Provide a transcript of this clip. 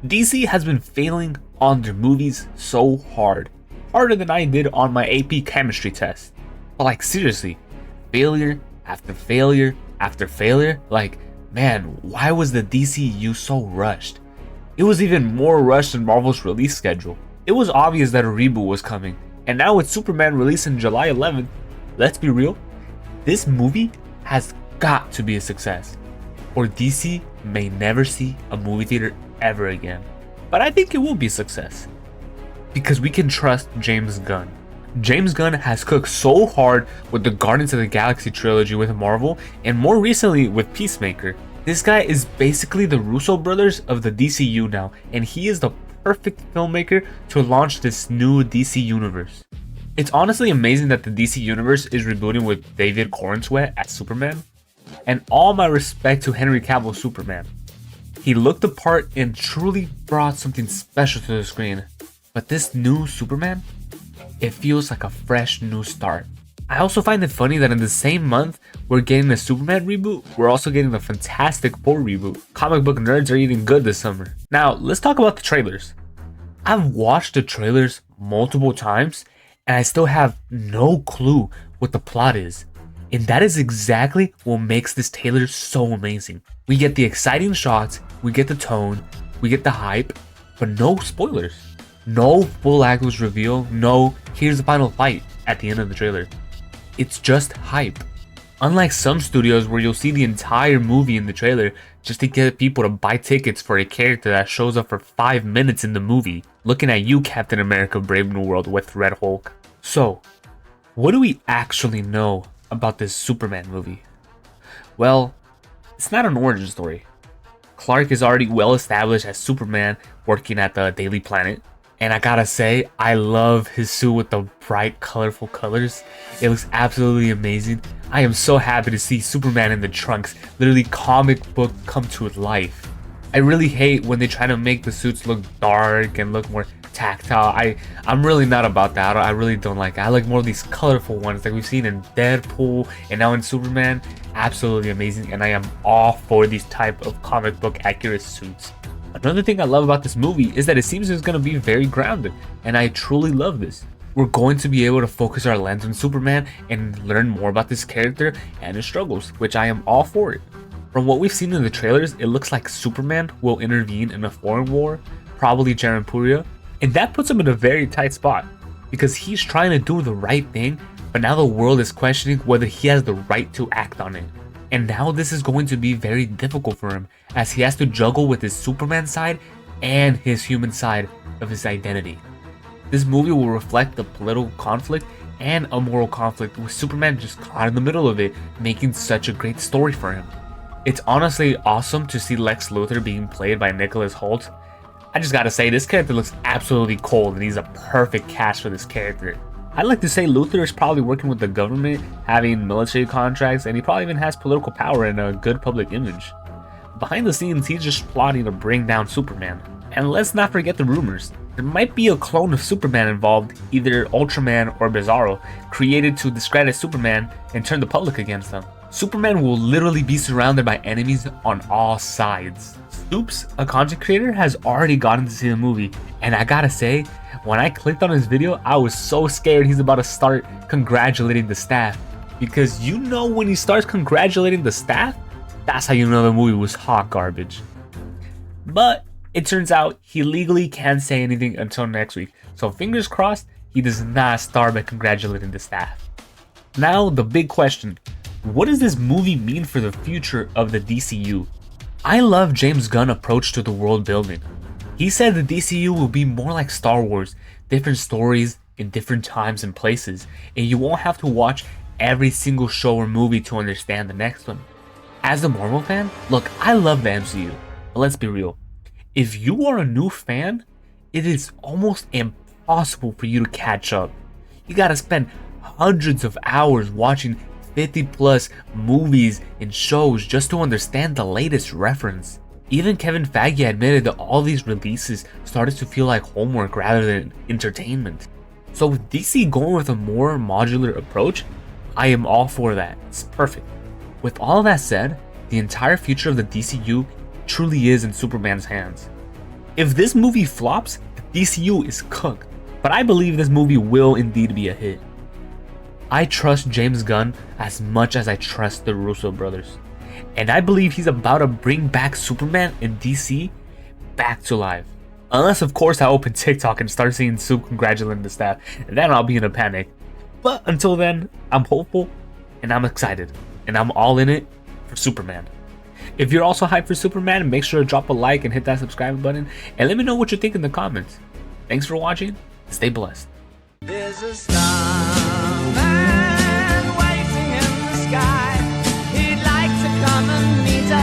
DC has been failing on their movies so hard. Harder than I did on my AP chemistry test. But like seriously, failure after failure after failure. Like, man, why was the DCU so rushed? It was even more rushed than Marvel's release schedule. It was obvious that a reboot was coming, and now with Superman releasing July 11th, let's be real, this movie has got to be a success, or DC may never see a movie theater ever again. But I think it will be a success, because we can trust James Gunn. James Gunn has cooked so hard with the Guardians of the Galaxy trilogy with Marvel, and more recently with Peacemaker. This guy is basically the Russo brothers of the DCU now, and he is the perfect filmmaker to launch this new DC universe. It's honestly amazing that the DC universe is rebooting with David Corenswet as Superman, and all my respect to Henry Cavill's Superman. He looked the part and truly brought something special to the screen. But this new Superman, it feels like a fresh new start. I also find it funny that in the same month we're getting the Superman reboot, we're also getting the Fantastic Four reboot. Comic book nerds are eating good this summer. Now, let's talk about the trailers. I've watched the trailers multiple times and I still have no clue what the plot is. And that is exactly what makes this trailer so amazing. We get the exciting shots, we get the tone, we get the hype, but no spoilers. No full actors reveal, no here's the final fight at the end of the trailer. It's just hype. Unlike some studios where you'll see the entire movie in the trailer just to get people to buy tickets for a character that shows up for 5 minutes in the movie. Looking at you, Captain America Brave New World with Red Hulk. So, what do we actually know about this Superman movie? Well, it's not an origin story. Clark is already well established as Superman working at the Daily Planet. And I gotta say, I love his suit with the bright, colorful colors. It looks absolutely amazing. I am so happy to see Superman in the trunks, literally comic book come to life. I really hate when they try to make the suits look dark and look more tactile. I'm really not about that. I really don't like it. I like more of these colorful ones like we've seen in Deadpool and now in Superman. Absolutely amazing, and I am all for these type of comic book accurate suits. Another thing I love about this movie is that it seems it's going to be very grounded, and I truly love this. We're going to be able to focus our lens on Superman and learn more about this character and his struggles, which I am all for it. From what we've seen in the trailers, it looks like Superman will intervene in a foreign war, probably Jarampuria, and that puts him in a very tight spot, because he's trying to do the right thing, but now the world is questioning whether he has the right to act on it. And now this is going to be very difficult for him, as he has to juggle with his Superman side and his human side of his identity. This movie will reflect the political conflict and a moral conflict, with Superman just caught in the middle of it, making such a great story for him. It's honestly awesome to see Lex Luthor being played by Nicholas Hoult. I just gotta say, this character looks absolutely cold, and he's a perfect cast for this character. I'd like to say Luthor is probably working with the government, having military contracts, and he probably even has political power and a good public image. Behind the scenes, he's just plotting to bring down Superman. And let's not forget the rumors. There might be a clone of Superman involved, either Ultraman or Bizarro, created to discredit Superman and turn the public against him. Superman will literally be surrounded by enemies on all sides. Stoops, a content creator, has already gotten to see the movie, and I gotta say, when I clicked on his video, I was so scared he's about to start congratulating the staff. Because you know when he starts congratulating the staff, that's how you know the movie was hot garbage. But it turns out he legally can't say anything until next week. So fingers crossed, he does not start by congratulating the staff. Now the big question, what does this movie mean for the future of the DCU? I love James Gunn's approach to the world building. He said the DCU will be more like Star Wars, different stories in different times and places, and you won't have to watch every single show or movie to understand the next one. As a Marvel fan, look, I love the MCU, but let's be real. If you are a new fan, it is almost impossible for you to catch up. You gotta spend hundreds of hours watching 50 plus movies and shows just to understand the latest reference. Even Kevin Feige admitted that all these releases started to feel like homework rather than entertainment. So with DC going with a more modular approach, I am all for that. It's perfect. With all that said, the entire future of the DCU truly is in Superman's hands. If this movie flops, the DCU is cooked, but I believe this movie will indeed be a hit. I trust James Gunn as much as I trust the Russo brothers, and I believe he's about to bring back Superman in DC back to life. Unless, of course, I open TikTok and start seeing Sue congratulating the staff, and then I'll be in a panic. But until then, I'm hopeful, and I'm excited, and I'm all in it for Superman. If you're also hyped for Superman, make sure to drop a like and hit that subscribe button, and let me know what you think in the comments. Thanks for watching. Stay blessed. There's a starman waiting in the sky.